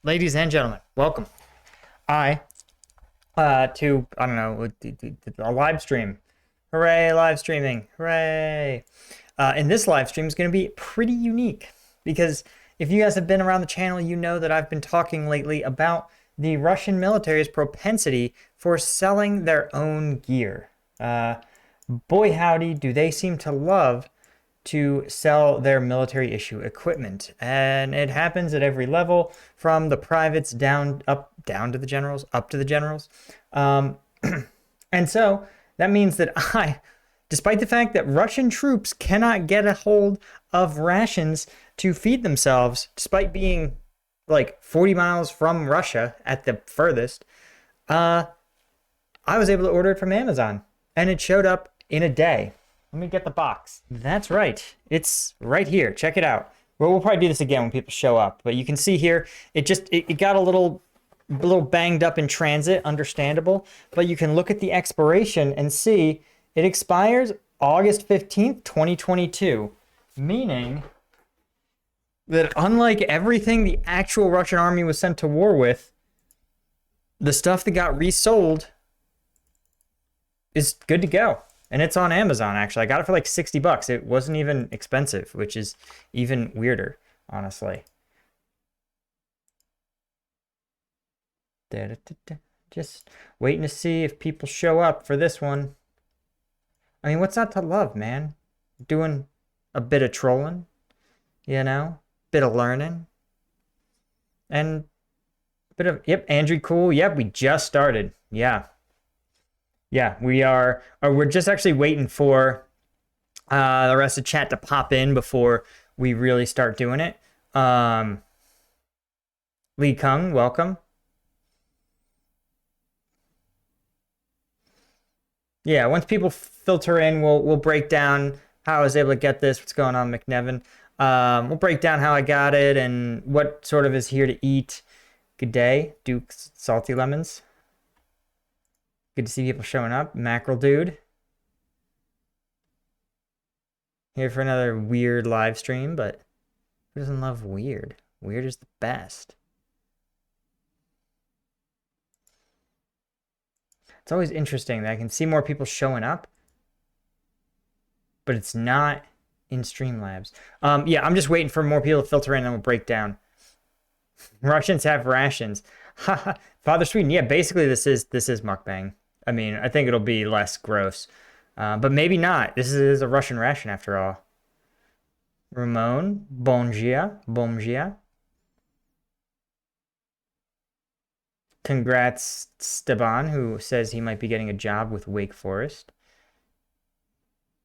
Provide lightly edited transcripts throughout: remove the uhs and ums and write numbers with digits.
Ladies and gentlemen, welcome. I to I don't know a live stream. Hooray, live streaming! Hooray! And this live stream is going to be pretty unique because if you guys have been around the channel, you know that I've been talking lately about the Russian military's propensity for selling their own gear. Boy howdy, do they seem to love to sell their military issue equipment, and it happens at every level, from the privates down to the generals, up to the generals. And so that means that despite the fact that Russian troops cannot get a hold of rations to feed themselves, despite being like 40 miles from Russia at the furthest, I was able to order it from Amazon, and it showed up in a day. Let me get the box. That's right. It's right here. Check it out. Well, we'll probably do this again when people show up, but you can see here, it got a little banged up in transit, understandable, but you can look at the expiration and see it expires August 15th, 2022, meaning that unlike everything the actual Russian army was sent to war with, the stuff that got resold is good to go. And it's on Amazon, actually. I got it for like 60 bucks. It wasn't even expensive, which is even weirder, honestly. Just waiting to see if people show up for this one. I mean, what's not to love, man? Doing a bit of trolling, bit of learning. And a bit of, yep, Andrew, cool. Yep, we just started. Yeah. Yeah, we're just actually waiting for the rest of chat to pop in before we really start doing it. Lee Kung, welcome. Yeah, once people filter in, we'll break down how I was able to get this, what's going on, McNevin. We'll break down how I got it and what sort of is here to eat. Good day, Duke's Salty Lemons. Good to see people showing up. Mackerel Dude. Here for another weird live stream, but who doesn't love weird? Weird is the best. It's always interesting that I can see more people showing up, but it's not in Streamlabs. Yeah, I'm just waiting for more people to filter in and we'll break down. Russians have rations. Father Sweden. Yeah, basically this is mukbang. I mean, I think it'll be less gross, but maybe not. This is a Russian ration after all. Ramon, bon dia. Congrats, Steban, who says he might be getting a job with Wake Forest.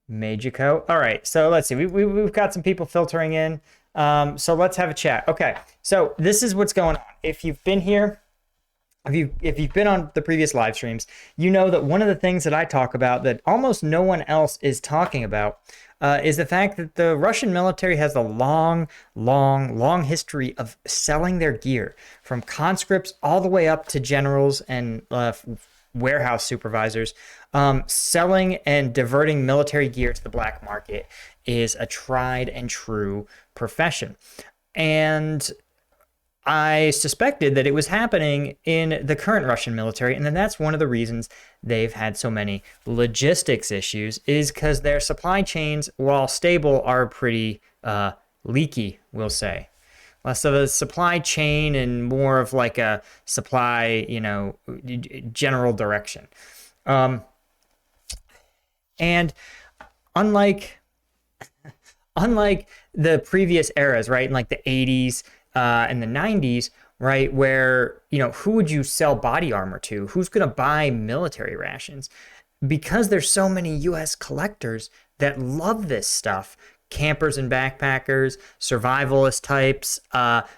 Majiko. All right, so let's see. We've got some people filtering in. So let's have a chat. Okay, so this is what's going on. If you've been here, if you've been on the previous live streams, you know that one of the things that I talk about that almost no one else is talking about is the fact that the Russian military has a long history of selling their gear, from conscripts all the way up to generals and warehouse supervisors. Selling and diverting military gear to the black market is a tried and true profession. And I suspected that it was happening in the current Russian military, and then that's one of the reasons they've had so many logistics issues, is because their supply chains, while stable, are pretty leaky, we'll say. Less of a supply chain and more of like a supply, general direction. And unlike the previous eras, right, in like the 80s, in the 90s, right, where, who would you sell body armor to? Who's going to buy military rations? Because there's so many U.S. collectors that love this stuff, campers and backpackers, survivalist types,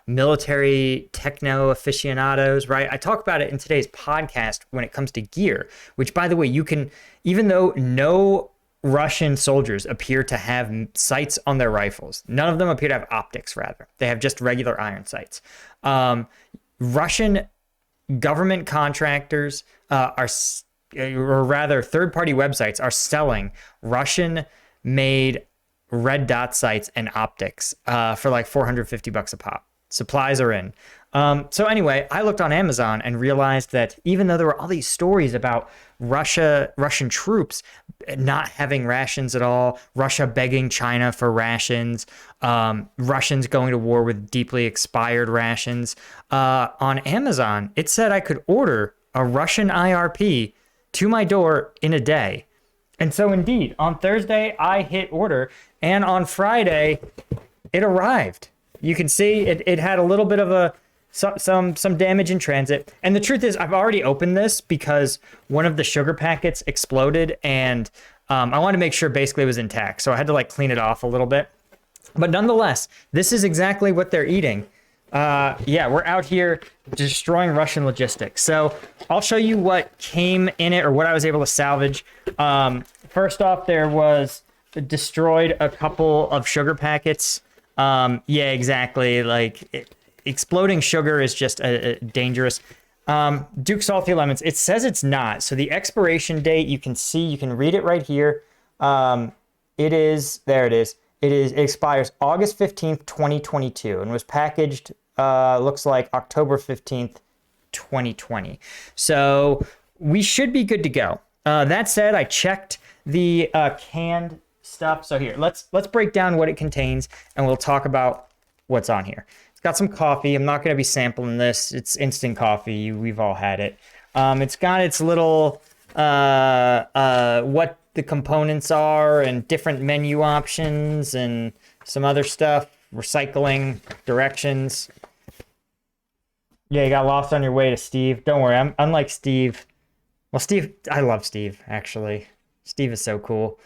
military techno aficionados, right? I talk about it in today's podcast when it comes to gear, which, by the way, you can, even though no Russian soldiers appear to have sights on their rifles. None of them appear to have optics, rather. They have just regular iron sights. Russian government contractors or rather third-party websites are selling Russian-made red dot sights and optics for like $450 a pop. Supplies are in. So anyway, I looked on Amazon and realized that even though there were all these stories about Russian troops not having rations at all, Russia begging China for rations, Russians going to war with deeply expired rations, on Amazon, it said I could order a Russian IRP to my door in a day. And so indeed, on Thursday, I hit order, and on Friday, it arrived. You can see it had a little bit of some damage in transit. And the truth is, I've already opened this because one of the sugar packets exploded, and I wanted to make sure basically it was intact. So I had to like clean it off a little bit. But nonetheless, this is exactly what they're eating. Yeah, we're out here destroying Russian logistics. So I'll show you what came in it or what I was able to salvage. First off, there was destroyed a couple of sugar packets. Yeah, exactly. Like exploding sugar is just dangerous. Duke Salty Lemons, it says it's not. So the expiration date, you can see, you can read it right here. It expires August 15th, 2022 and was packaged, looks like October 15th, 2020. So we should be good to go. That said, I checked the canned stuff. So here, let's break down what it contains and we'll talk about what's on here. It's got some coffee. I'm not going to be sampling this. It's instant coffee. We've all had it. It's got its little what the components are and different menu options and some other stuff, recycling directions. Yeah, you got lost on your way to Steve. Don't worry, I'm unlike Steve. Well, Steve, I love Steve, actually. Steve is so cool.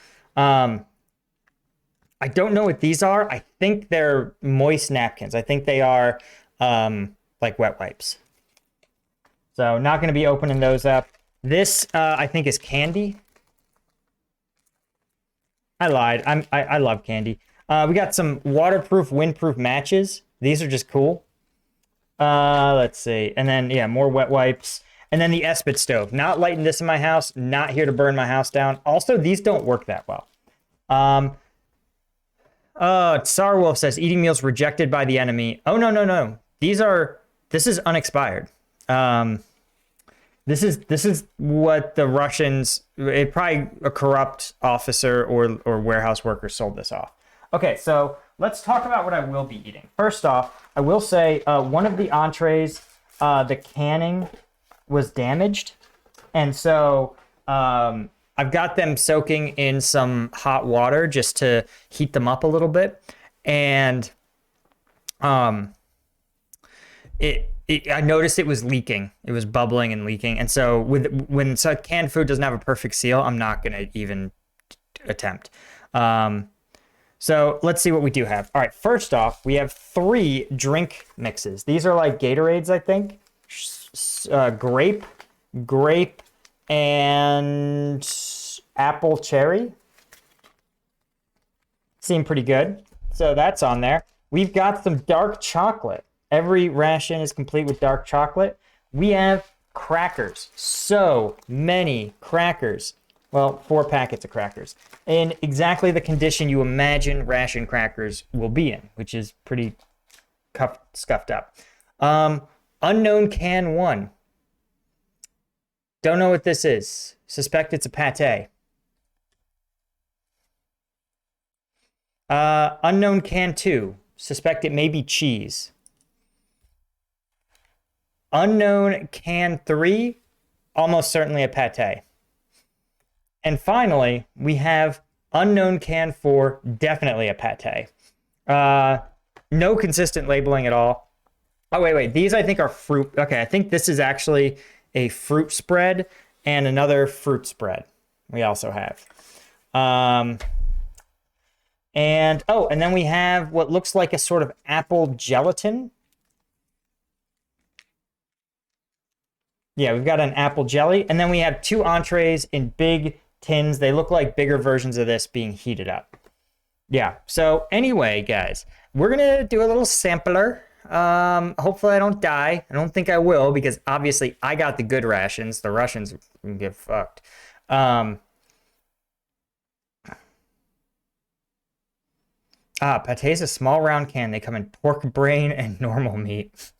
I don't know what these are. I think they're moist napkins. I think they are like wet wipes. So not going to be opening those up. This, I think, is candy. I lied. I love candy. We got some waterproof, windproof matches. These are just cool. Let's see. And then, yeah, more wet wipes. And then the Espit stove. Not lighting this in my house. Not here to burn my house down. Also, these don't work that well. Tsar Wolf says, eating meals rejected by the enemy. Oh, no. This is unexpired. This is what the Russians, probably a corrupt officer or warehouse worker sold this off. Okay, so let's talk about what I will be eating. First off, I will say one of the entrees, the canning was damaged. And so I've got them soaking in some hot water just to heat them up a little bit. And I noticed it was leaking. It was bubbling and leaking. And so when canned food doesn't have a perfect seal, I'm not going to even attempt. So let's see what we do have. All right, first off, we have 3 drink mixes. These are like Gatorades, I think. Grape, and apple cherry. Seem pretty good. So that's on there. We've got some dark chocolate. Every ration is complete with dark chocolate. We have crackers. So many crackers. Well, 4 packets of crackers. In exactly the condition you imagine ration crackers will be in, which is pretty scuffed up. Unknown can 1. Don't know what this is. Suspect it's a pate. Unknown can 2. Suspect it may be cheese. Unknown can 3. Almost certainly a pate. And finally, we have unknown can 4. Definitely a pate. No consistent labeling at all. Oh, wait. These I think are fruit. Okay, I think this is actually a fruit spread and another fruit spread we also have. And then we have what looks like a sort of apple gelatin. Yeah, we've got an apple jelly. And then we have 2 entrees in big tins. They look like bigger versions of this being heated up. Yeah, so anyway, guys, we're going to do a little sampler. Hopefully I don't die. I don't think I will because obviously I got the good rations. The Russians can get fucked. Pate is a small round can. They come in pork brain and normal meat.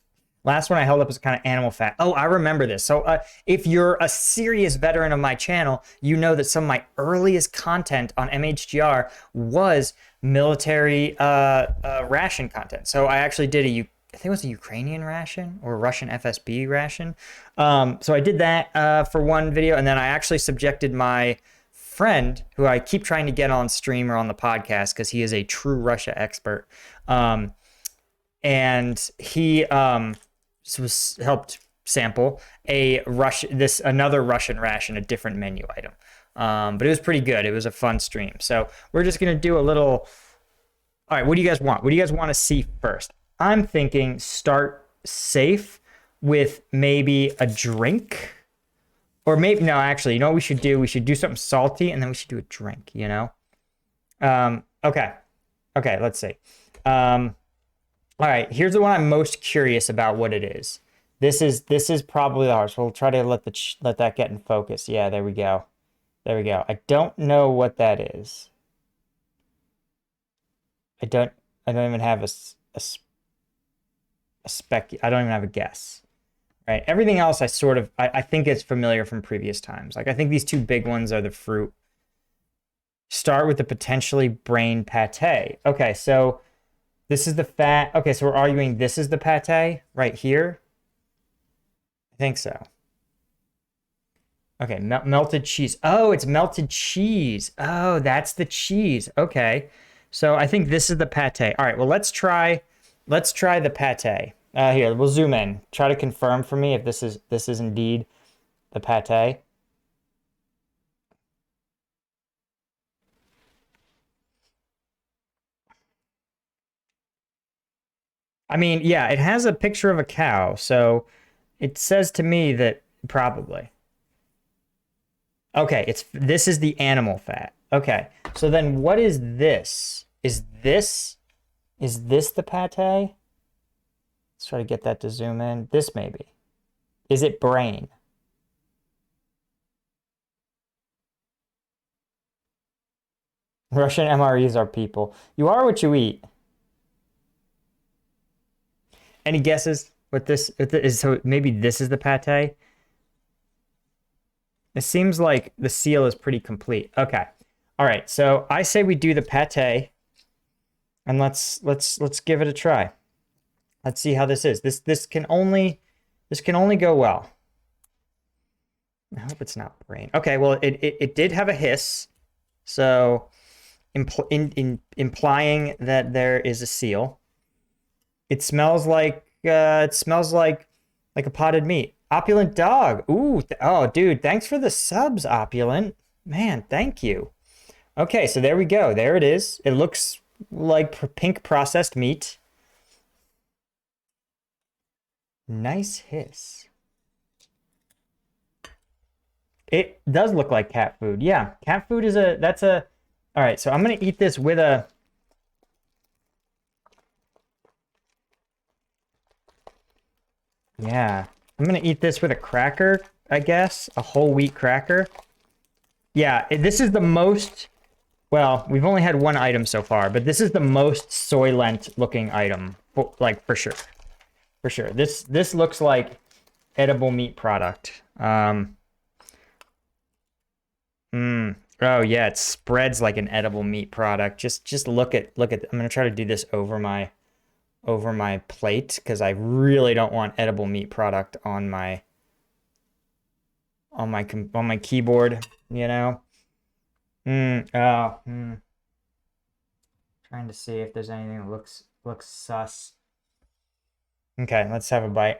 Last one I held up was kind of animal fat. Oh, I remember this. So if you're a serious veteran of my channel, you know that some of my earliest content on MHGR was military ration content. So I actually did I think it was a Ukrainian ration or a Russian FSB ration. So I did that for one video, and then I actually subjected my friend, who I keep trying to get on stream or on the podcast because he is a true Russia expert, and he was helped sample another Russian ration, a different menu item. But it was pretty good. It was a fun stream. So we're just gonna do a little. All right, what do you guys want? What do you guys want to see first? I'm thinking start safe with maybe a drink. Or maybe, no, actually, you know what we should do? We should do something salty, and then we should do a drink, you know? Okay, let's see. All right, here's the one I'm most curious about what it is. This is probably ours. We'll try to let that get in focus. Yeah, there we go. There we go. I don't know what that is. I don't even have a spec. I don't even have a guess. Right. Everything else I think it's familiar from previous times. Like I think these two big ones are the fruit. Start with the potentially brain pate. Okay, so this is the fat. Okay, so we're arguing this is the pate right here. I think so. Okay, melted cheese. Oh, it's melted cheese. Oh, that's the cheese. Okay. So I think this is the pate. All right, well, let's try the pate. Here, we'll zoom in. Try to confirm for me if this is indeed the pate. I mean, yeah, it has a picture of a cow, so it says to me that probably. Okay, this is the animal fat. Okay, so then what is this? Is this the pate? Let's try to get that to zoom in. This maybe. Is it brain? Russian MREs are people. You are what you eat. Any guesses what this is? So maybe this is the pate. It seems like the seal is pretty complete. Okay. All right. So I say we do the pate, and let's give it a try. Let's see how this is. This can only go well. I hope it's not brain. Okay. Well, it did have a hiss, so implying that there is a seal. It smells like a potted meat. Opulent dog. Ooh, oh, dude, thanks for the subs, Opulent. Man, thank you. Okay, so there we go. There it is. It looks like pink processed meat. Nice hiss. It does look like cat food. Yeah, cat food is all right, so I'm gonna eat this with a. Yeah, I'm gonna eat this with a cracker, I guess, a whole wheat cracker. Yeah, this is the most, well, we've only had one item so far, but this is the most Soylent looking item, like for sure. For sure. This looks like edible meat product. Oh yeah, it spreads like an edible meat product. Just look at I'm gonna try to do this over my plate because I really don't want edible meat product on my keyboard, you know. Trying to see if there's anything that looks sus. Okay, let's have a bite.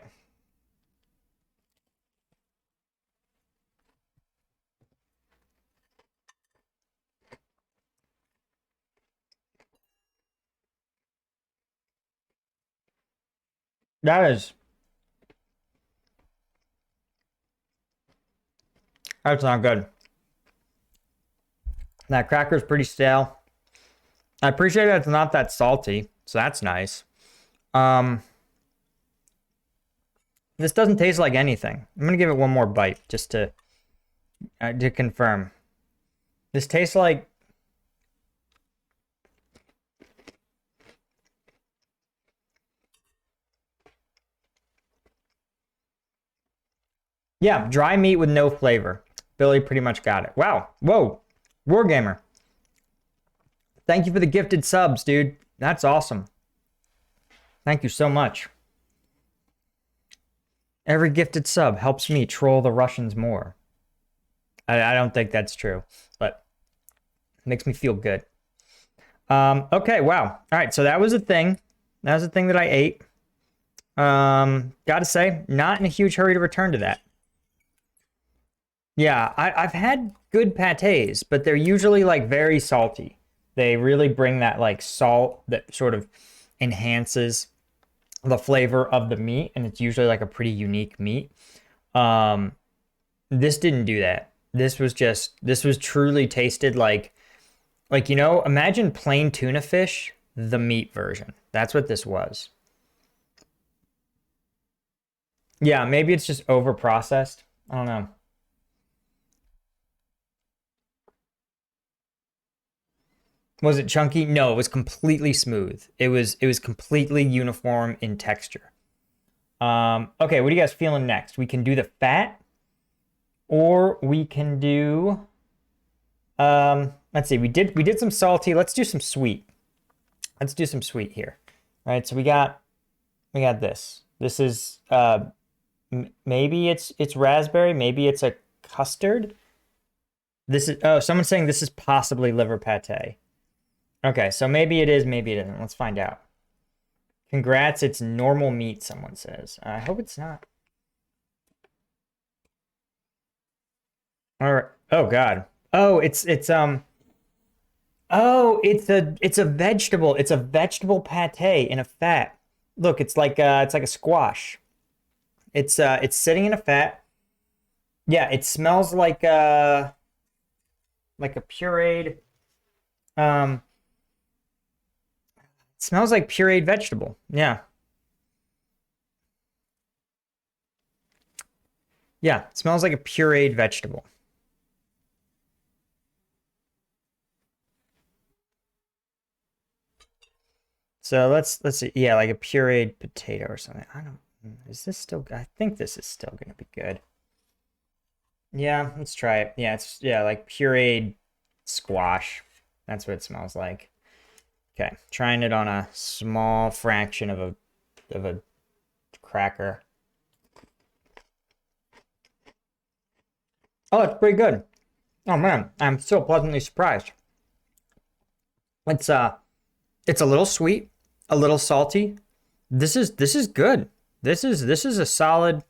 That's not good. That cracker's pretty stale. I appreciate that it's not that salty, so that's nice. This doesn't taste like anything. I'm gonna give it one more bite just to confirm. This tastes like Yeah, dry meat with no flavor. Billy pretty much got it. Wow. Whoa. Wargamer. Thank you for the gifted subs, dude. That's awesome. Thank you so much. Every gifted sub helps me troll the Russians more. I don't think that's true, but it makes me feel good. Okay, wow. All right, so that was a thing. That was a thing that I ate. Gotta say, not in a huge hurry to return to that. Yeah, I've had good pâtés, but they're usually like very salty. They really bring that like salt that sort of enhances the flavor of the meat, and it's usually like a pretty unique meat. This didn't do that. This was truly tasted like, you know, imagine plain tuna fish, the meat version. That's what this was. Yeah, maybe it's just over processed. I don't know. Was it chunky? No, it was completely smooth. It was completely uniform in texture. Okay, what are you guys feeling next? We can do the fat, or we can do let's see, we did some salty. Let's do some sweet. Let's do some sweet here. All right, so we got this. This is maybe it's raspberry, maybe it's a custard. This is someone's saying this is possibly liver pate. Okay, so maybe it is, maybe it isn't. Let's find out. Congrats, it's normal meat, someone says. I hope it's not. All right. Oh God. Oh, it's a vegetable. It's a vegetable pate in a fat. Look, it's like a squash. It's sitting in a fat. Yeah, it smells like a pureed um it smells like pureed vegetable. Yeah. Yeah, it smells like a pureed vegetable. So let's see. Yeah, like a pureed potato or something. I don't is this still I think this is still gonna be good. Yeah, let's try it. Yeah, it's like pureed squash. That's what it smells like. Okay, trying it on a small fraction of a cracker. Oh, it's pretty good. Oh man, I'm so pleasantly surprised. It's it's a little sweet, a little salty. This is good. This is a solid.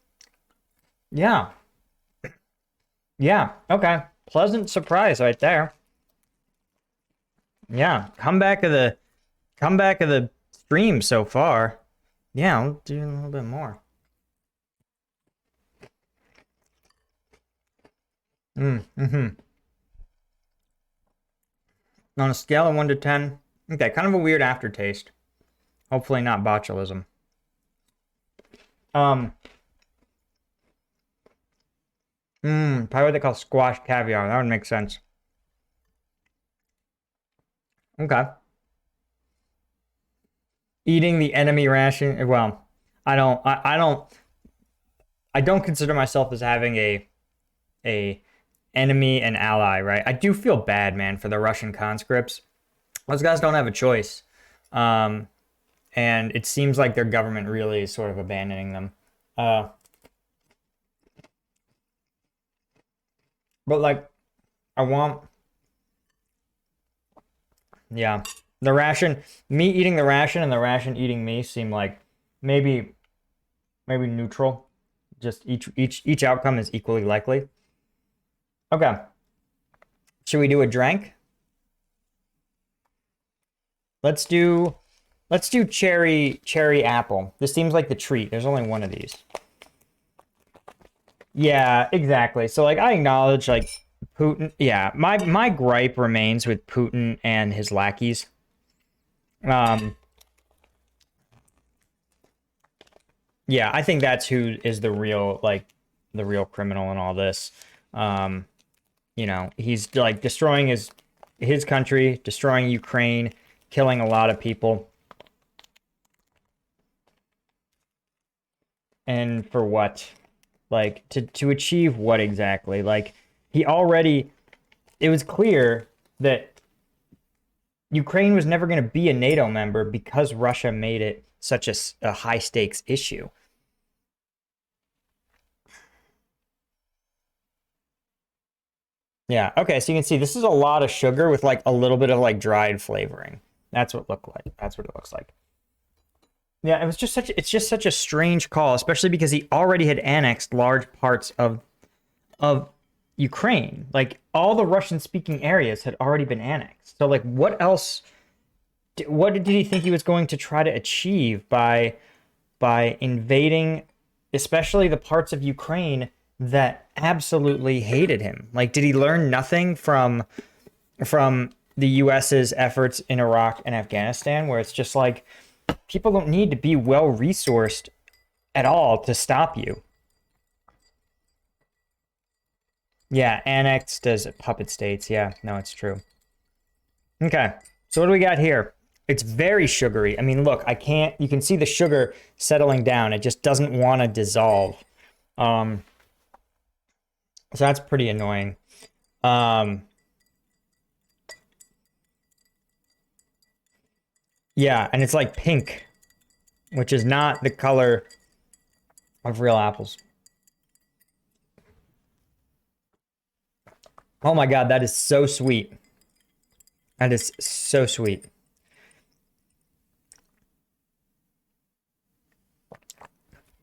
Yeah. Yeah. Okay. Pleasant surprise right there. Yeah. Comeback of the stream so far. Yeah, I'll do a little bit more. Mm-hmm. On a scale of 1 to 10. Okay, kind of a weird aftertaste. Hopefully not botulism. Probably what they call squash caviar. That would make sense. Okay. Eating the enemy ration. Well, I don't consider myself as having a enemy and ally, right? I do feel bad, man, for the Russian conscripts. Those guys don't have a choice. Um, and it seems like their government really is sort of abandoning them. Uh, but like, I want, yeah, the ration, me eating the ration and the ration eating me seem like maybe neutral. Just each outcome is equally likely. Okay, should we do a drink? Let's do cherry apple. This seems like the treat. There's only one of these. Yeah, exactly. So like I acknowledge like Putin. Yeah, my gripe remains with Putin and his lackeys. Um, yeah, I think that's who is the real criminal in all this. Um, you know, he's like destroying his country, destroying Ukraine, killing a lot of people. And for what? Like to achieve what exactly? Like he already, it was clear that Ukraine was never going to be a NATO member because Russia made it such a high stakes issue. Yeah. Okay. So you can see this is a lot of sugar with like a little bit of like dried flavoring. That's what it looked like. That's what it looks like. Yeah, it's just such a strange call, especially because he already had annexed large parts of Ukraine. Like all the Russian speaking areas had already been annexed. So like what did he think he was going to try to achieve by invading especially the parts of Ukraine that absolutely hated him? Like did he learn nothing from the US's efforts in Iraq and Afghanistan where it's just like people don't need to be well resourced at all to stop you. Yeah, annexed as puppet states. Yeah, no, it's true. Okay, so what do we got here? It's very sugary. I mean, look, I can't, you can see the sugar settling down. It just doesn't want to dissolve. Um, so that's pretty annoying. Um, yeah, and it's like pink, which is not the color of real apples. Oh my God, that is so sweet. That is so sweet.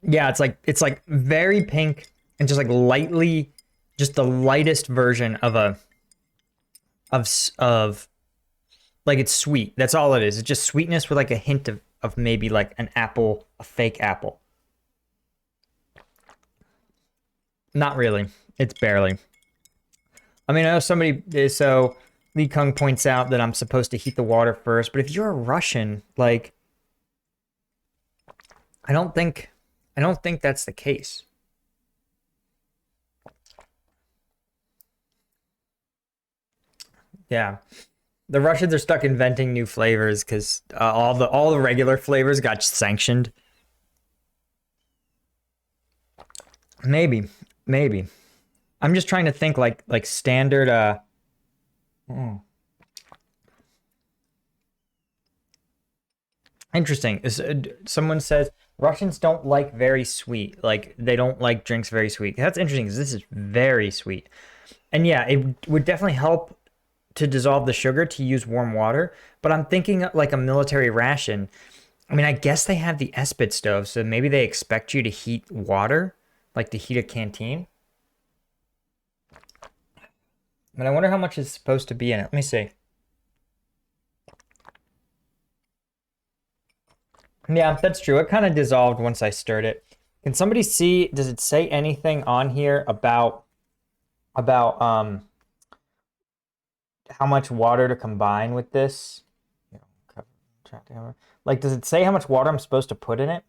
Yeah, it's like very pink and just like lightly, just the lightest version of of like it's sweet. That's all it is. It's just sweetness with like a hint of maybe like an apple, a fake apple. Not really. It's barely. I mean, I know somebody is so Lee Kung points out that I'm supposed to heat the water first, but if you're a Russian, like I don't think I don't think that's the case. Yeah. The Russians are stuck inventing new flavors because all the regular flavors got sanctioned. Maybe, maybe. I'm just trying to think like standard. Hmm. Interesting. Someone says Russians don't like very sweet. Like they don't like drinks very sweet. That's interesting because this is very sweet. And yeah, it would definitely help to dissolve the sugar to use warm water. But I'm thinking like a military ration. I mean, I guess they have the Espit stove, so maybe they expect you to heat water, like to heat a canteen. But I wonder how much is supposed to be in it. Let me see. Yeah, that's true. It kind of dissolved once I stirred it. Can somebody see, does it say anything on here about how much water to combine with this? You know, like, does it say how much water I'm supposed to put in it?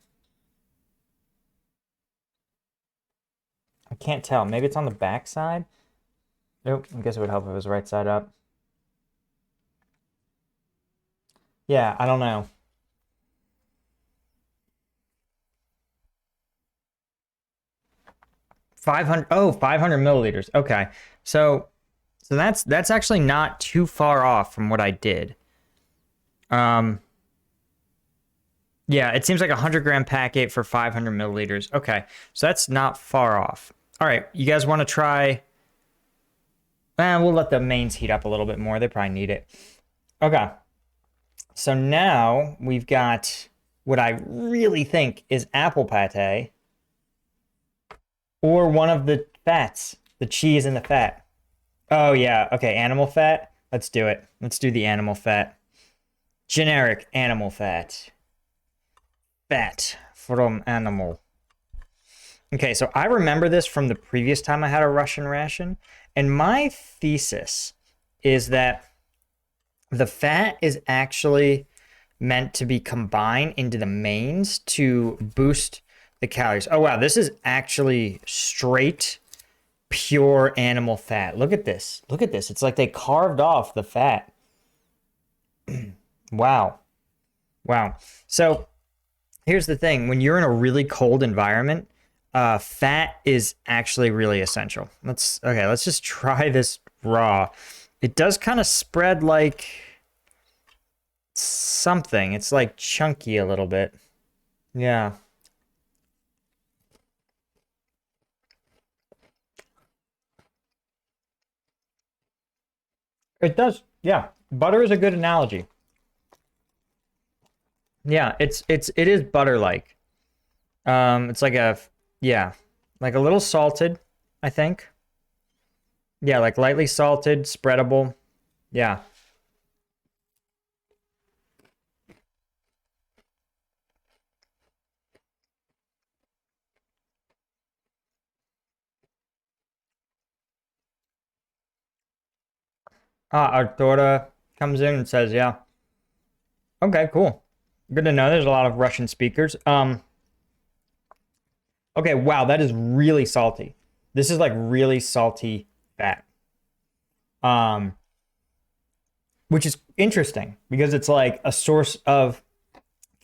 I can't tell. Maybe it's on the back side. Nope. I guess it would help if it was right side up. Yeah, I don't know. 500, oh, 500 milliliters. Okay. So that's actually not too far off from what I did. Um yeah, it seems like a 100-gram packet for 500 milliliters. Okay. So that's not far off. All right, you guys want to try we'll let the mains heat up a little bit more. They probably need it. Okay. So now we've got what I really think is apple pate or one of the fats, the cheese and the fat. Oh, yeah. Okay. Animal fat. Let's do it. Let's do the animal fat. Generic animal fat. Fat from animal. Okay. So I remember this from the previous time I had a Russian ration. And my thesis is that the fat is actually meant to be combined into the mains to boost the calories. Oh, wow. This is actually straight pure animal fat. Look at this. Look at this. It's like they carved off the fat. Wow. Wow. So here's the thing. When you're in a really cold environment, Fat is actually really essential. Let's just try this raw. It does kind of spread like something. It's like chunky a little bit. Yeah. It does. Yeah. Butter is a good analogy. Yeah, it is butter-like. It's like yeah, like a little salted, I think. Yeah, like lightly salted, spreadable. Yeah. Artura comes in and says, yeah. Okay, cool. Good to know. There's a lot of Russian speakers. Okay, wow, that is really salty. This is like really salty fat. Um, which is interesting because it's like a source of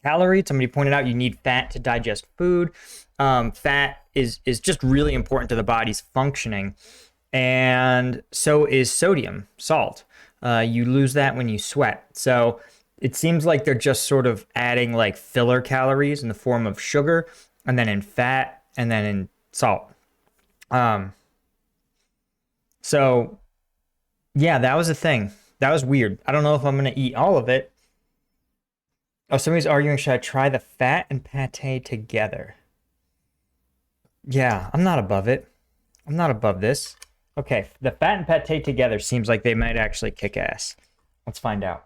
calorie. Somebody pointed out you need fat to digest food. Fat is just really important to the body's functioning, and so is sodium, salt. You lose that when you sweat. So it seems like they're just sort of adding like filler calories in the form of sugar, and then in fat, and then in salt. Um, so yeah, that was a thing. That was weird. I don't know if I'm gonna eat all of it. Oh, somebody's arguing, should I try the fat and pate together? Yeah, I'm not above it. I'm not above this. Okay, the fat and pate together seems like they might actually kick ass. Let's find out.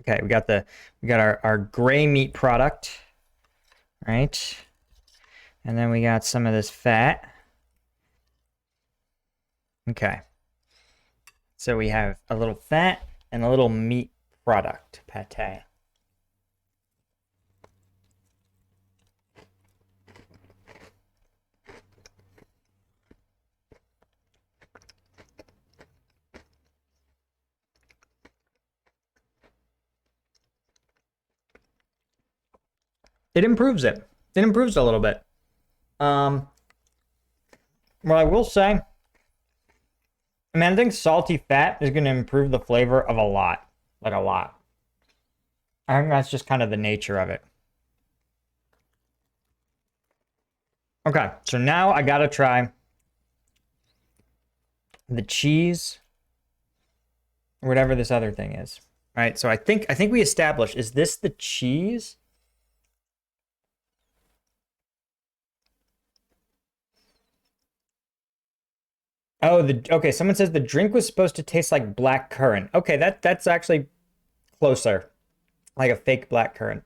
Okay, we got our gray meat product, right? And then we got some of this fat. Okay. So we have a little fat and a little meat product, pate. It improves it. It improves a little bit. Um, well, I will say, I mean, I think salty fat is going to improve the flavor of a lot, like a lot. I think that's just kind of the nature of it. Okay, so now I gotta try the cheese, or whatever this other thing is. All right, so I think we established, is this the cheese? Oh, okay, someone says the drink was supposed to taste like black currant. Okay, that's actually closer, like a fake black currant.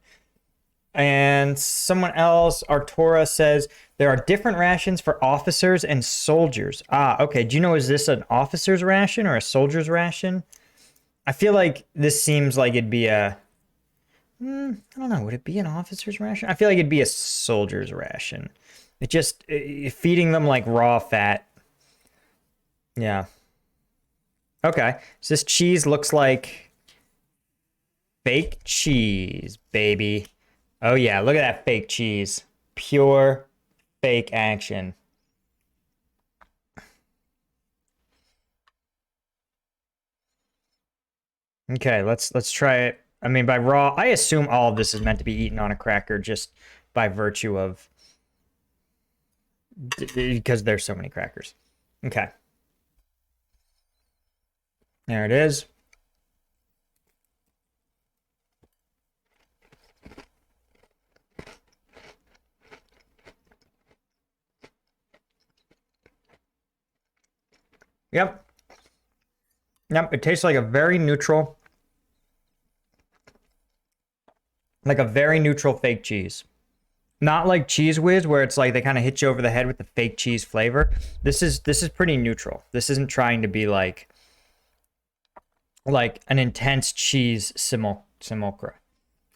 And someone else, Artura, says there are different rations for officers and soldiers. Ah, okay. Do you know, is this an officer's ration or a soldier's ration? I feel like this seems like it'd be I don't know. Would it be an officer's ration? I feel like it'd be a soldier's ration. It just feeding them like raw fat. Yeah. Okay. So this cheese looks like fake cheese, baby. Oh yeah, look at that fake cheese. Pure fake action. Okay, let's try it. I mean, by raw, I assume all of this is meant to be eaten on a cracker just by virtue of because there's so many crackers. Okay. There it is. Yep. Yep, it tastes like a very neutral fake cheese. Not like Cheese Whiz where it's like they kind of hit you over the head with the fake cheese flavor. This is pretty neutral. This isn't trying to be like an intense cheese simulacra.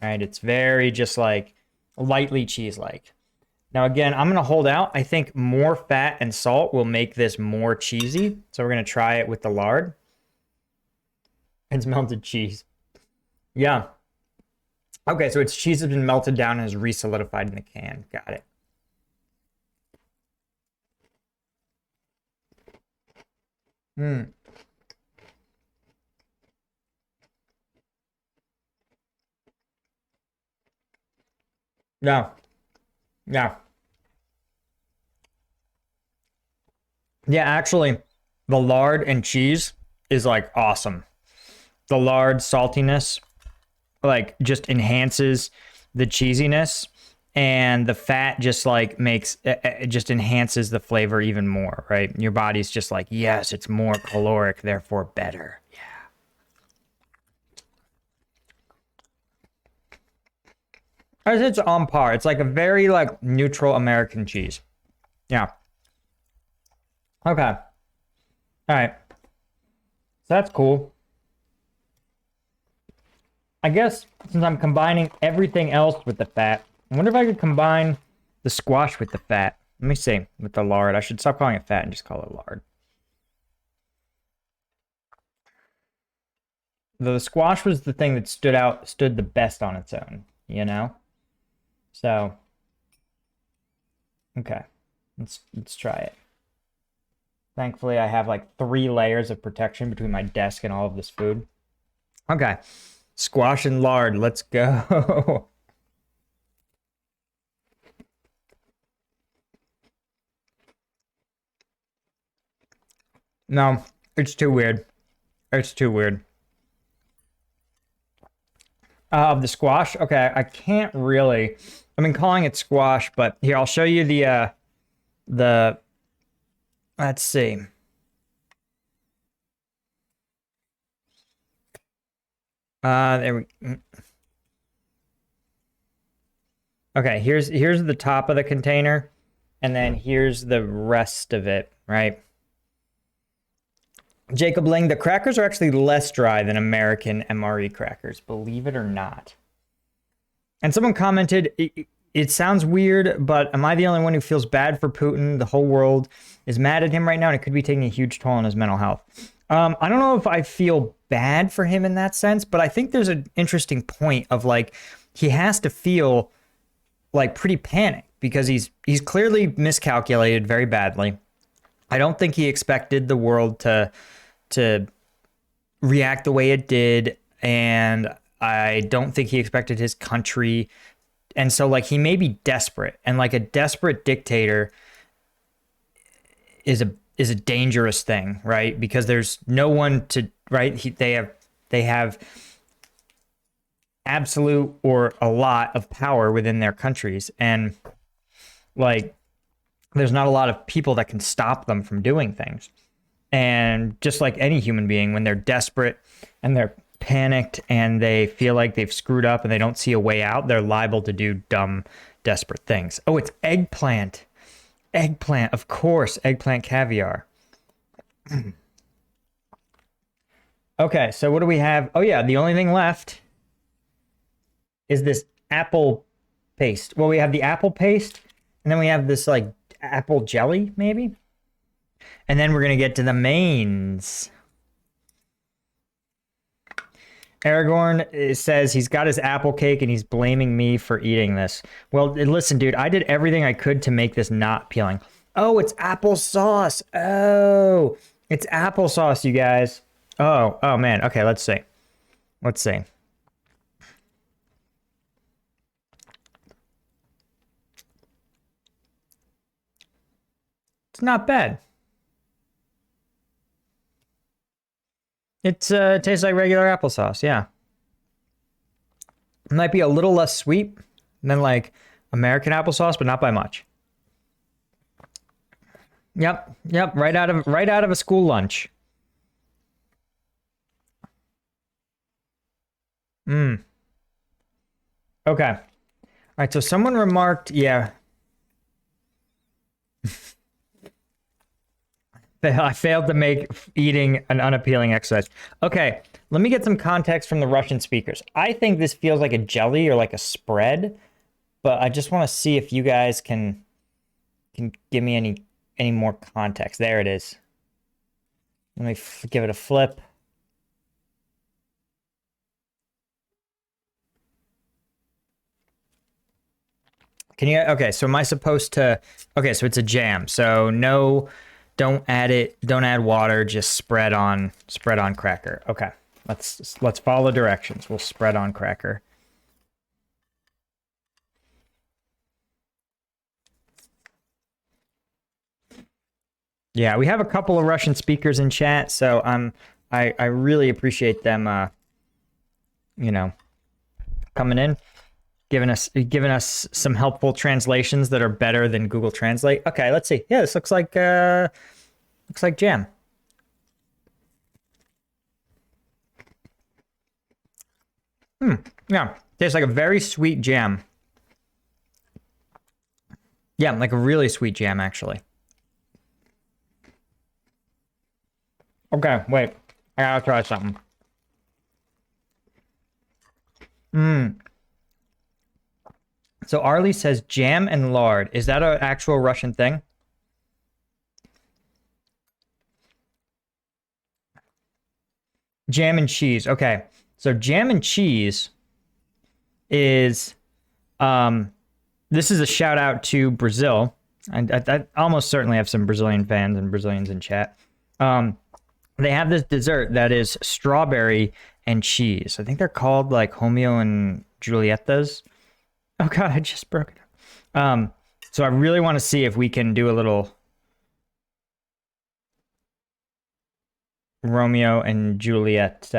Right? It's very just like lightly cheese-like. Now again, I'm gonna hold out. I think more fat and salt will make this more cheesy. So we're gonna try it with the lard. It's melted cheese. Yeah. Okay, so it's cheese has been melted down and is re-solidified in the can. Got it. Mm. No. Yeah. Yeah, actually, the lard and cheese is like awesome. The lard saltiness like just enhances the cheesiness, and the fat just like makes it just enhances the flavor even more, right? Your body's just like, yes, it's more caloric, therefore better. It's on par. It's like a very like neutral American cheese. Yeah. Okay. All right. So that's cool. I guess since I'm combining everything else with the fat, I wonder if I could combine the squash with the fat. Let me see, with the lard. I should stop calling it fat and just call it lard. The squash was the thing that stood the best on its own, you know? So, okay. Let's try it. Thankfully, I have like 3 layers of protection between my desk and all of this food. Okay. Squash and lard, let's go. No, it's too weird. It's too weird. Of the squash, okay, I can't really. I've been calling it squash, but here I'll show you the. Let's see. There we. Okay, here's the top of the container, and then here's the rest of it, right? Jacob Ling, the crackers are actually less dry than American MRE crackers, believe it or not. And someone commented, it sounds weird, but am I the only one who feels bad for Putin? The whole world is mad at him right now, and it could be taking a huge toll on his mental health. I don't know if I feel bad for him in that sense, but I think there's an interesting point of like he has to feel like pretty panicked because he's clearly miscalculated very badly. I don't think he expected the world to react the way it did, and I don't think he expected his country. And so like he may be desperate, and like a desperate dictator is a dangerous thing, right? Because there's no one to, right? They have absolute or a lot of power within their countries, and like there's not a lot of people that can stop them from doing things. And just like any human being, when they're desperate and they're panicked and they feel like they've screwed up and they don't see a way out, they're liable to do dumb, desperate things. Oh, it's eggplant. Eggplant, of course, eggplant caviar. Okay, so what do we have? Oh yeah, the only thing left is this apple paste. Well, we have the apple paste, and then we have this like apple jelly, maybe. And then we're gonna get to the mains. Aragorn says he's got his apple cake and he's blaming me for eating this. Well, listen, dude, I did everything I could to make this not appealing. Oh, it's applesauce. Oh, it's applesauce, you guys. Oh man. Okay, let's see. Let's see. It's not bad. It tastes like regular applesauce, yeah. It might be a little less sweet than like American applesauce, but not by much. Yep, right out of a school lunch. Mm. Okay. All right, so someone remarked, yeah. I failed to make eating an unappealing exercise. Okay, let me get some context from the Russian speakers. I think this feels like a jelly or like a spread, but I just want to see if you guys can give me any more context. There it is. Let me give it a flip. Can you? Okay, so am I supposed to? Okay, so it's a jam. So no Don't add it. Don't add water. Just spread on cracker. Okay. Let's follow directions. We'll spread on cracker. Yeah, we have a couple of Russian speakers in chat, so I really appreciate them you know, coming in, giving us some helpful translations that are better than Google Translate. Okay, let's see. Yeah, this looks like jam. Yeah, tastes like a very sweet jam. Yeah, like a really sweet jam, actually. Okay, wait. I gotta try something. So Arlie says jam and lard. Is that an actual Russian thing? Jam and cheese. Okay. So jam and cheese is this is a shout out to Brazil. I almost certainly have some Brazilian fans and Brazilians in chat. They have this dessert that is strawberry and cheese. I think they're called like Romeo and Julietta's. Oh god, I just broke it. So I really want to see if we can do a little Romeo and Juliet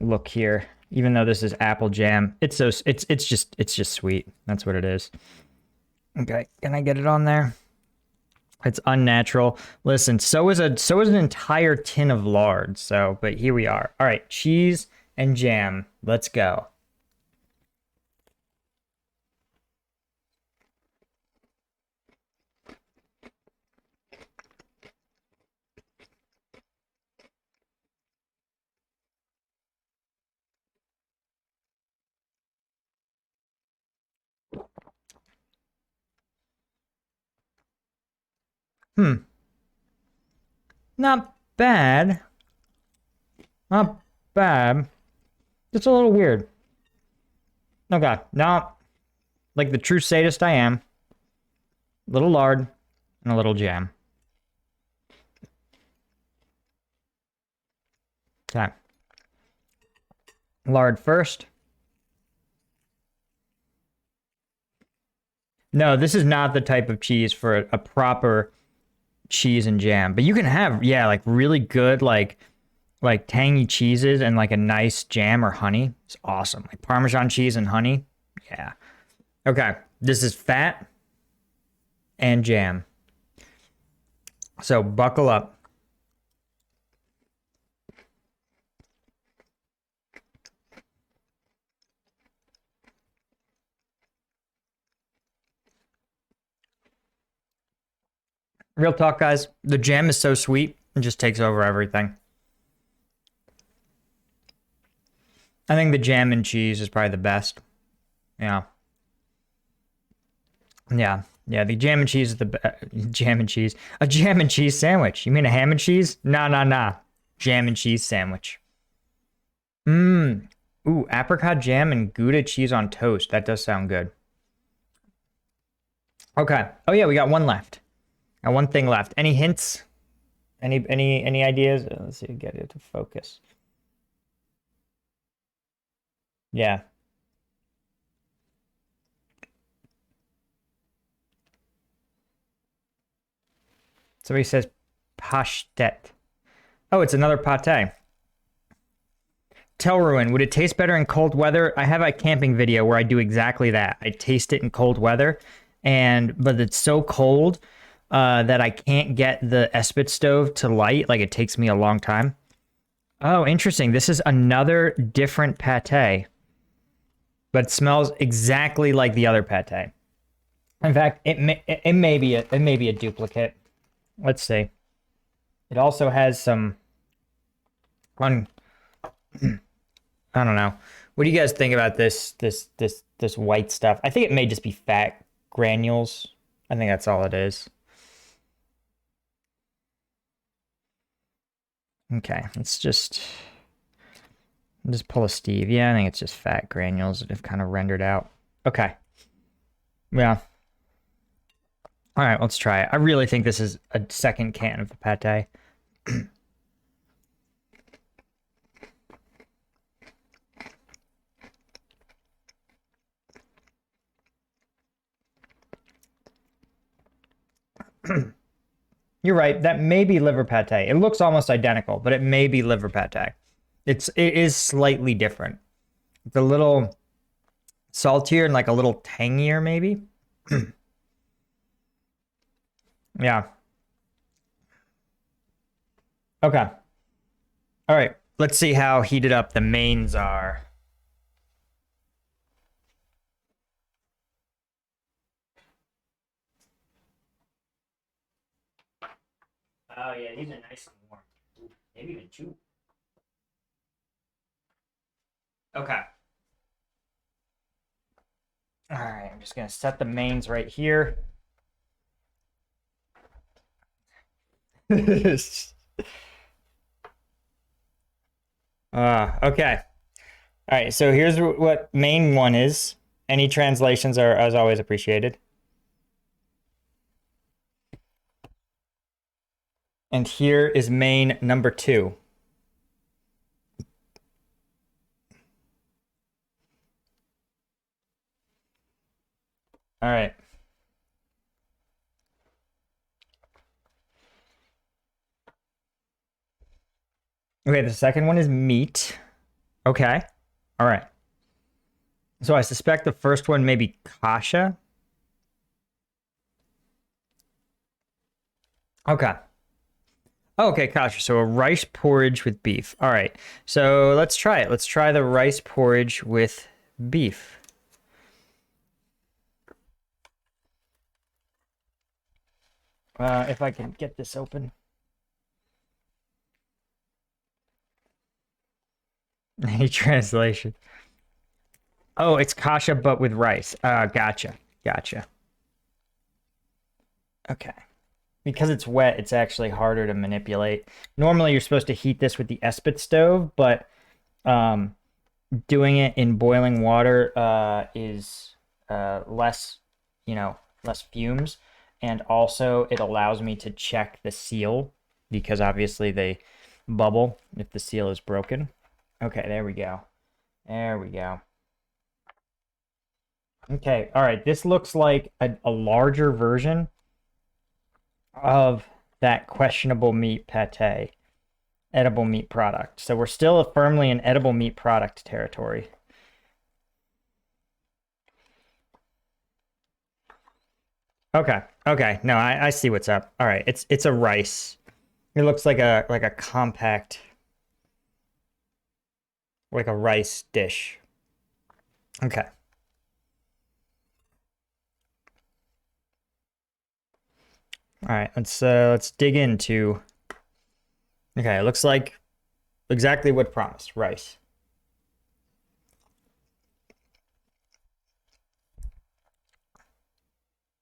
look here. Even though this is apple jam, it's just sweet. That's what it is. Okay, can I get it on there? It's unnatural. Listen, so is an entire tin of lard. So, but here we are. All right, cheese and jam. Let's go. Not bad. Not bad. It's a little weird. Oh god, not like the true sadist I am. Little lard and a little jam. Okay. Lard first. No, this is not the type of cheese for a proper cheese and jam. But you can have, yeah, like really good, like tangy cheeses and like a nice jam or honey. It's awesome. Like Parmesan cheese and honey. Yeah. Okay. This is fat and jam. So buckle up. Real talk, guys. The jam is so sweet. It just takes over everything. I think the jam and cheese is probably the best. Yeah. Yeah. Yeah, the jam and cheese is the jam and cheese. A jam and cheese sandwich. You mean a ham and cheese? Nah. Jam and cheese sandwich. Mmm. Ooh, apricot jam and Gouda cheese on toast. That does sound good. Okay. Oh yeah, we got one left. Got one thing left. Any hints? Any ideas? Let's see, get it to focus. Yeah. Somebody says pashtet. Oh, it's another pate. Tell Ruin, would it taste better in cold weather? I have a camping video where I do exactly that. I taste it in cold weather, but it's so cold that I can't get the Esbit stove to light. Like it takes me a long time. Oh, interesting. This is another different pate, but it smells exactly like the other pate. In fact, it may be a duplicate. Let's see. It also has some I don't know. What do you guys think about this white stuff? I think it may just be fat granules. I think that's all it is. Okay, let's just pull a Steve. Yeah, I think it's just fat granules that have kind of rendered out. Okay. Yeah. All right, let's try it. I really think this is a second can of the pate. You're right. That may be liver pate. It looks almost identical, but it may be liver pate. It is slightly different. It's a little saltier and like a little tangier, maybe. Yeah. Okay. All right. Let's see how heated up the mains are. Oh yeah, these are nice and warm. Ooh, maybe even two. Okay. All right, I'm just gonna set the mains right here. Okay. All right, so here's what main one is. Any translations are, as always, appreciated. And here is main number 2. All right. Okay, the second one is meat. Okay. All right. So I suspect the first one may be kasha. Okay. Okay, kasha. So a rice porridge with beef. All right. So let's try it. Let's try the rice porridge with beef. If I can get this open. Any translation? Oh, it's kasha, but with rice. Gotcha. Gotcha. Okay. Because it's wet, it's actually harder to manipulate. Normally, you're supposed to heat this with the Espat stove, but doing it in boiling water is less, less fumes. And also, it allows me to check the seal because obviously they bubble if the seal is broken. Okay, there we go. There we go. Okay, all right. This looks like a larger version of that questionable meat pate, edible meat product. So we're still firmly in edible meat product territory. Okay, okay. No, I see what's up. All right, it's a rice. It looks like a compact, like a rice dish. Okay. All right, let's dig into. Okay, it looks like exactly what promised, rice.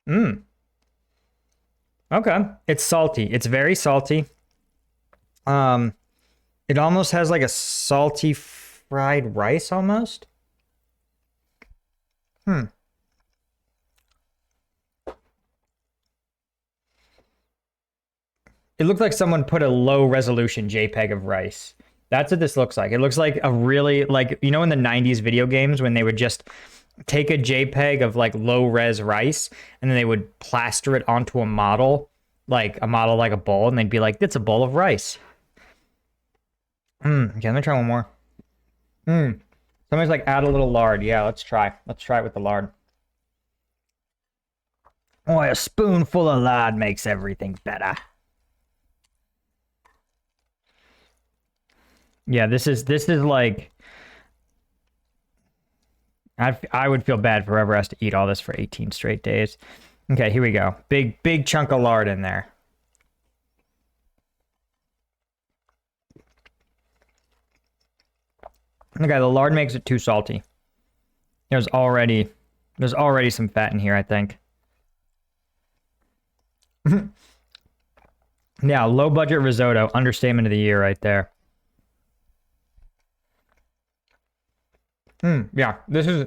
Mmm. Okay. It's salty. It's very salty. Um, it almost has like a salty fried rice almost. Hmm. It looked like someone put a low resolution JPEG of rice. That's what this looks like. It looks like a really like in the 90s video games when they would just take a JPEG of like low res rice and then they would plaster it onto a model like a bowl and they'd be like, "That's a bowl of rice." Okay, let me try one more. Somebody's like, add a little lard. Yeah, let's try. Let's try it with the lard. Oh, a spoonful of lard makes everything better. Yeah, this is like I would feel bad for whoever has to eat all this for 18 straight days. Okay, here we go. Big chunk of lard in there. Okay, the lard makes it too salty. There's already some fat in here, I think. Yeah, low budget risotto, understatement of the year right there. Yeah, this is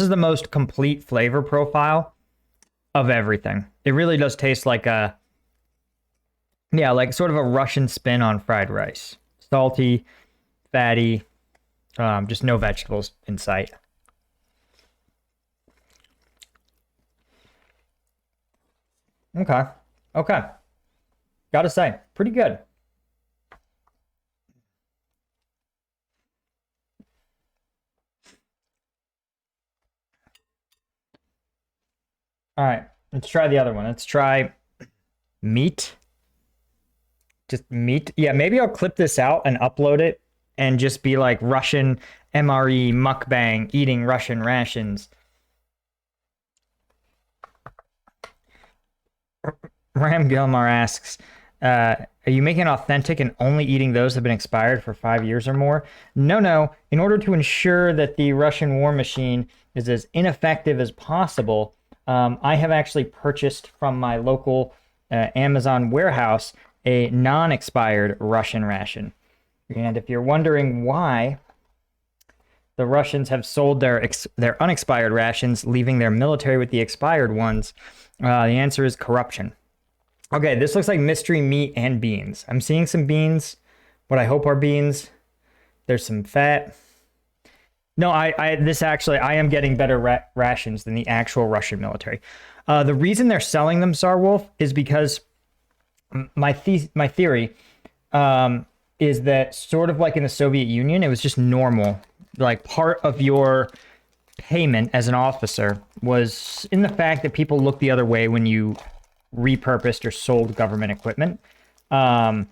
the most complete flavor profile of everything. It really does taste like a, yeah, like sort of a Russian spin on fried rice. Salty, fatty, just no vegetables in sight. Okay. Okay. Gotta say, pretty good. All right, let's try the other one. Let's try meat. Just meat. Yeah, maybe I'll clip this out and upload it and just be like Russian MRE mukbang eating Russian rations. Ram Gilmar asks, are you making authentic and only eating those that have been expired for 5 years or more? No, no. In order to ensure that the Russian war machine is as ineffective as possible, I have actually purchased from my local Amazon warehouse a non-expired Russian ration. And if you're wondering why the Russians have sold their unexpired rations, leaving their military with the expired ones, the answer is corruption. Okay, this looks like mystery meat and beans. I'm seeing some beans, what I hope are beans. There's some fat. No, I am getting better rations than the actual Russian military. The reason they're selling them, Sarwolf, is because my theory is that sort of like in the Soviet Union, it was just normal. Like part of your payment as an officer was in the fact that people looked the other way when you repurposed or sold government equipment. And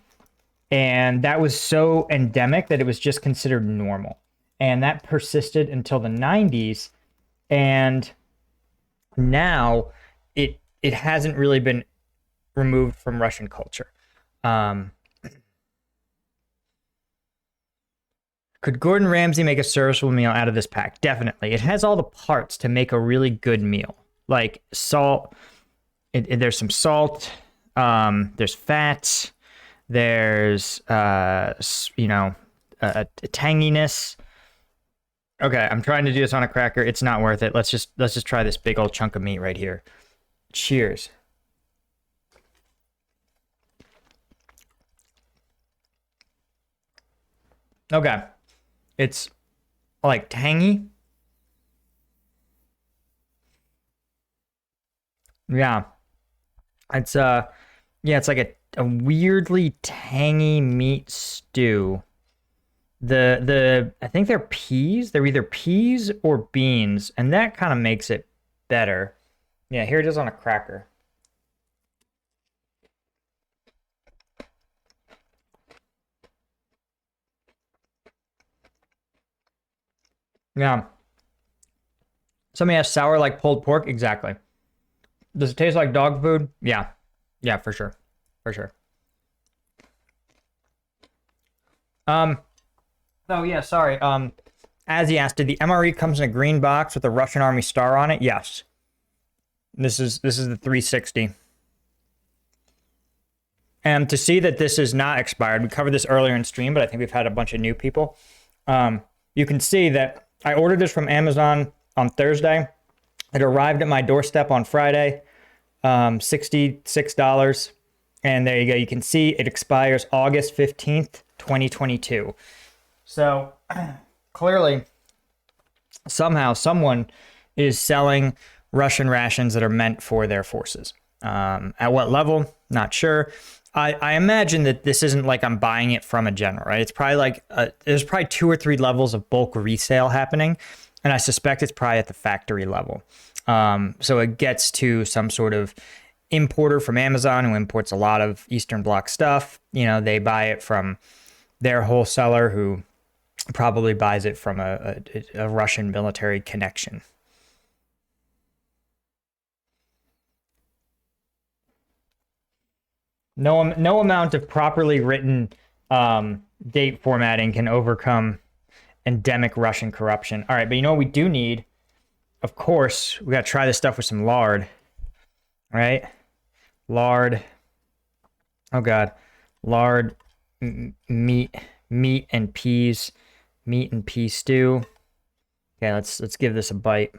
that was so endemic that it was just considered normal. And that persisted until the 90s. And now it hasn't really been removed from Russian culture. Could Gordon Ramsay make a serviceable meal out of this pack? Definitely. It has all the parts to make a really good meal. Like salt. There's some salt. There's fat. There's a tanginess. Okay, I'm trying to do this on a cracker. It's not worth it. Let's just try this big old chunk of meat right here. Cheers. Okay. It's like tangy. Yeah. It's yeah, it's like a weirdly tangy meat stew. I think they're peas. They're either peas or beans, and that kind of makes it better. Yeah, here it is on a cracker. Yeah. Somebody has sour like pulled pork. Exactly. Does it taste like dog food? Yeah. Yeah, for sure. For sure. Oh yeah, sorry. As he asked, did the MRE comes in a green box with a Russian Army star on it? Yes. This is the 360. And to see that this is not expired, we covered this earlier in stream, but I think we've had a bunch of new people. You can see that I ordered this from Amazon on Thursday. It arrived at my doorstep on Friday, $66. And there you go. You can see it expires August 15th, 2022. So clearly, somehow, someone is selling Russian rations that are meant for their forces. At what level? Not sure. I imagine that this isn't like I'm buying it from a general, right? It's probably like there's probably 2 or 3 levels of bulk resale happening, and I suspect it's probably at the factory level. So it gets to some sort of importer from Amazon who imports a lot of Eastern Bloc stuff. You know, they buy it from their wholesaler who probably buys it from a Russian military connection. No amount of properly written date formatting can overcome endemic Russian corruption. All right, but you know what we do need? Of course, we got to try this stuff with some lard. All right? Lard. Oh, God. Lard, meat and peas. Meat and pea stew. Okay, let's give this a bite.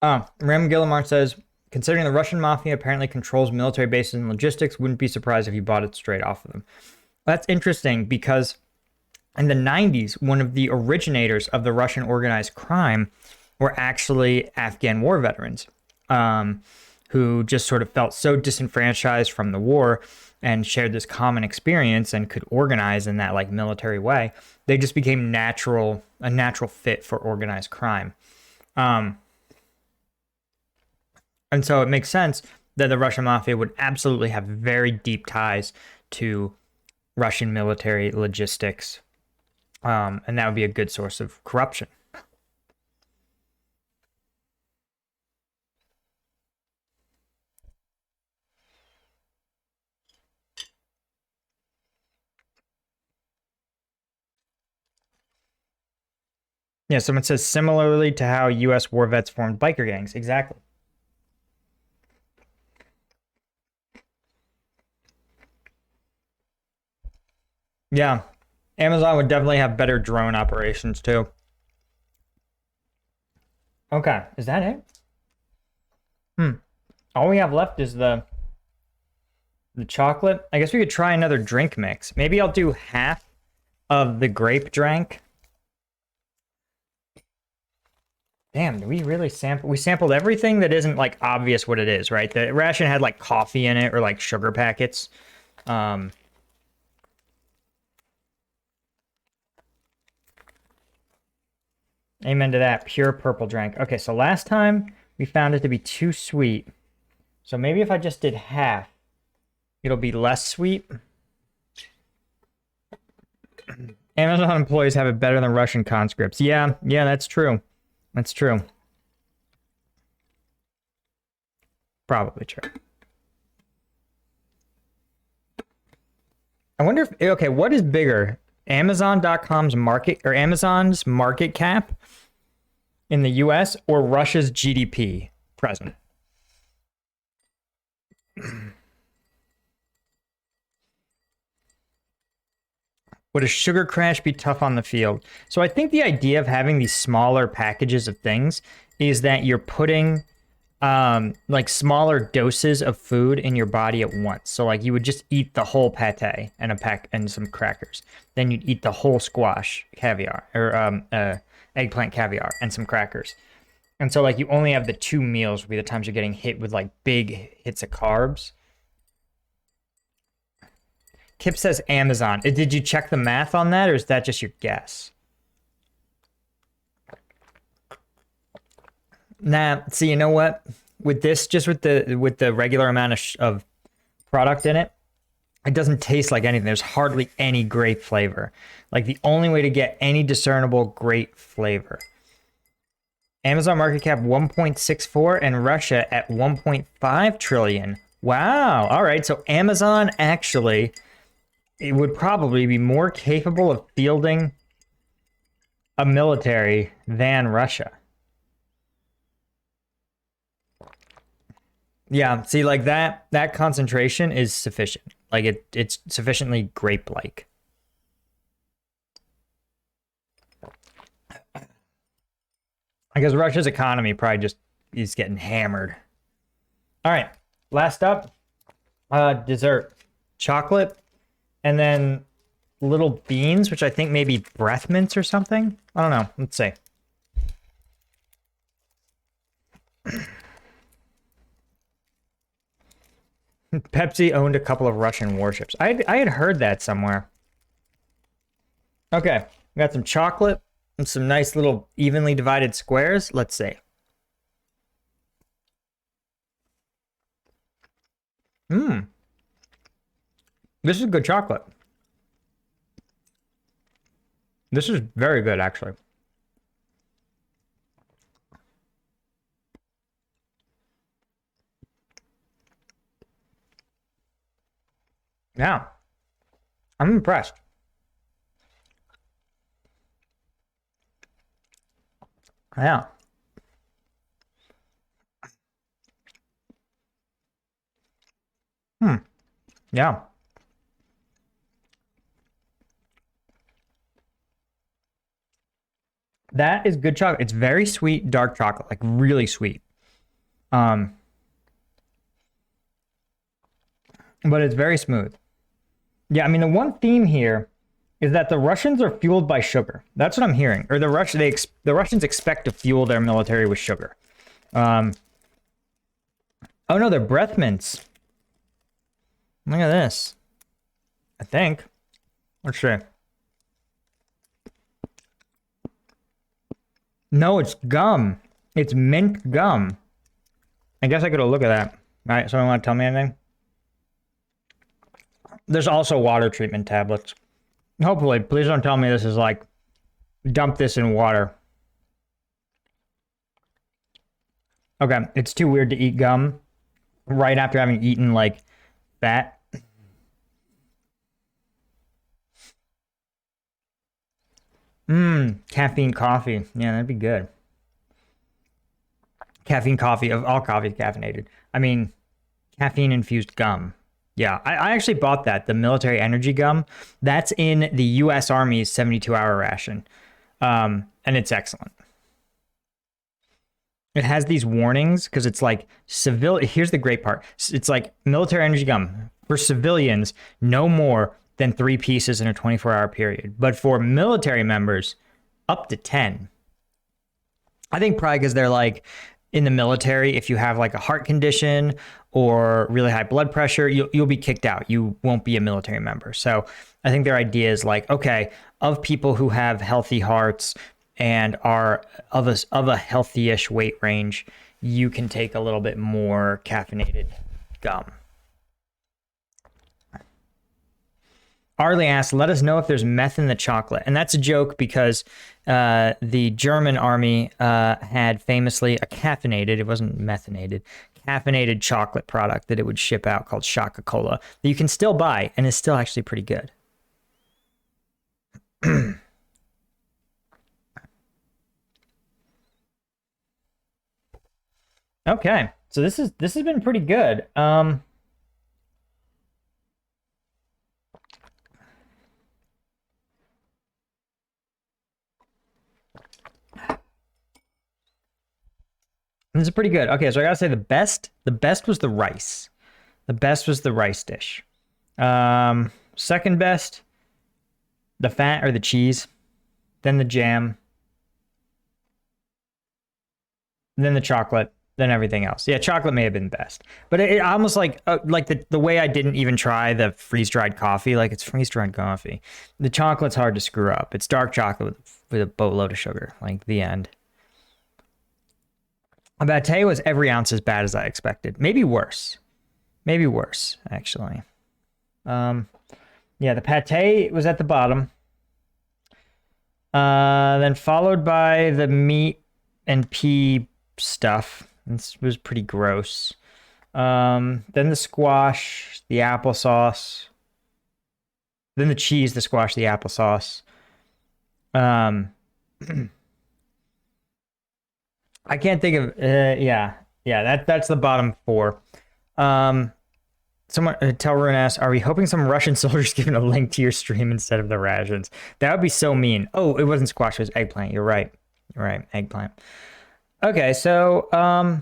Ram Gillimar says, considering the Russian mafia apparently controls military bases and logistics, wouldn't be surprised if you bought it straight off of them. That's interesting because in the 90s, one of the originators of the Russian organized crime were actually Afghan war veterans who just sort of felt so disenfranchised from the war and shared this common experience and could organize in that like military way. They just became a natural fit for organized crime. And so it makes sense that the Russian mafia would absolutely have very deep ties to Russian military logistics. And that would be a good source of corruption. Yeah, someone says similarly to how U.S. war vets formed biker gangs. Exactly. Yeah, Amazon would definitely have better drone operations too. Okay, is that it? All we have left is the chocolate. I guess we could try another drink mix. Maybe I'll do half of the grape drink. Damn, did we really sample? We sampled everything that isn't like obvious what it is, right? The ration had like coffee in it or like sugar packets. Amen to that. Pure purple drink. Okay, so last time we found it to be too sweet. So maybe if I just did half, it'll be less sweet. Amazon employees have it better than Russian conscripts. Yeah, that's true. That's true. Probably true. I wonder if, okay, what is bigger? Amazon.com's market or Amazon's market cap in the US or Russia's GDP present? Would a sugar crash be tough on the field? So I think the idea of having these smaller packages of things is that you're putting like smaller doses of food in your body at once. So like you would just eat the whole pate and a pack and some crackers. Then you'd eat the whole squash caviar or eggplant caviar and some crackers. And so like you only have the 2 meals would be the times you're getting hit with like big hits of carbs. Kip says Amazon. Did you check the math on that, or is that just your guess? Nah, see, you know what? With this, just with the regular amount of product in it, it doesn't taste like anything. There's hardly any grape flavor. Like the only way to get any discernible grape flavor. Amazon market cap 1.64 and Russia at 1.5 trillion. Wow. All right. So Amazon actually, it would probably be more capable of fielding a military than Russia. Yeah, see, like that concentration is sufficient. Like it's sufficiently grape-like. I guess Russia's economy probably just is getting hammered. All right, last up, dessert, chocolate, and then little beans, which I think maybe breath mints or something. I don't know. Let's see. Pepsi owned a couple of Russian warships. I had heard that somewhere. Okay, we got some chocolate and some nice little evenly divided squares. Let's see. This is good chocolate. This is very good, actually. Yeah, I'm impressed. Yeah. Yeah. That is good chocolate. It's very sweet, dark chocolate, like really sweet. But it's very smooth. Yeah, I mean, the one theme here is that the Russians are fueled by sugar. That's what I'm hearing. Or the Russians expect to fuel their military with sugar. Oh no, they're breath mints. Look at this. I think. Let's see. No, it's gum. It's mint gum. I guess I could have looked at that. All right, someone want to tell me anything? There's also water treatment tablets. Hopefully, please don't tell me this is like, dump this in water. Okay, it's too weird to eat gum right after having eaten like fat. Caffeine coffee. Yeah, that'd be good. Caffeine coffee, of all coffee caffeinated. I mean, caffeine infused gum. Yeah, I actually bought that, the military energy gum. That's in the U.S. Army's 72-hour ration. And it's excellent. It has these warnings because it's like here's the great part. It's like military energy gum. For civilians, no more than 3 pieces in a 24-hour period. But for military members, up to 10. I think probably because they're like, in the military, if you have like a heart condition or really high blood pressure, you'll be kicked out. You won't be a military member. So I think their idea is like, okay, of people who have healthy hearts and are of a healthy-ish weight range, you can take a little bit more caffeinated gum. Arlie asks, let us know if there's meth in the chocolate. And that's a joke because the German army had famously a caffeinated, it wasn't methanated, caffeinated chocolate product that it would ship out called Shaka Cola that you can still buy and is still actually pretty good. Okay, so this has been pretty good. This is pretty good. Okay, so I gotta say the best was the rice. The best was the rice dish. Second best, the fat or the cheese, then the jam, then the chocolate, then everything else. Yeah, chocolate may have been best, but it almost like the way I didn't even try the freeze-dried coffee. Like, it's freeze-dried coffee. The chocolate's hard to screw up. It's dark chocolate with a boatload of sugar. Like, the end. A pate was every ounce as bad as I expected. Maybe worse. Maybe worse, actually. Yeah, the pate was at the bottom. Then followed by the meat and pea stuff. This was pretty gross. Then the squash, the applesauce. Then the cheese, the squash, the applesauce. I can't think of yeah, that's the bottom 4. Someone tell Rune asks, are we hoping some Russian soldiers given a link to your stream instead of the rations? That would be so mean. Oh, it wasn't squash, it was eggplant. You're right, eggplant. Okay, so so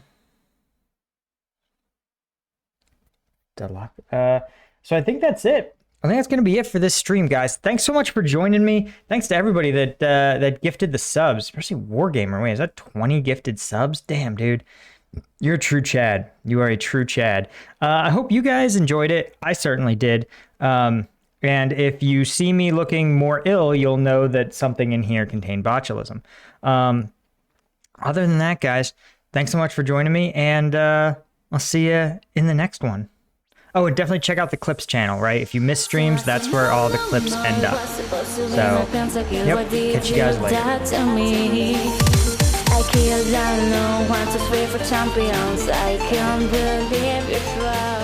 I think that's it. I think that's going to be it for this stream, guys. Thanks so much for joining me. Thanks to everybody that gifted the subs, especially Wargamer. Wait, is that 20 gifted subs? Damn, dude. You're a true Chad. You are a true Chad. I hope you guys enjoyed it. I certainly did. And if you see me looking more ill, you'll know that something in here contained botulism. Other than that, guys, thanks so much for joining me, and I'll see you in the next one. Oh, and definitely check out the clips channel, right? If you miss streams, that's where all the clips end up. So, yep, catch you guys later. I killed down no one to free for champions. I can't believe it's right.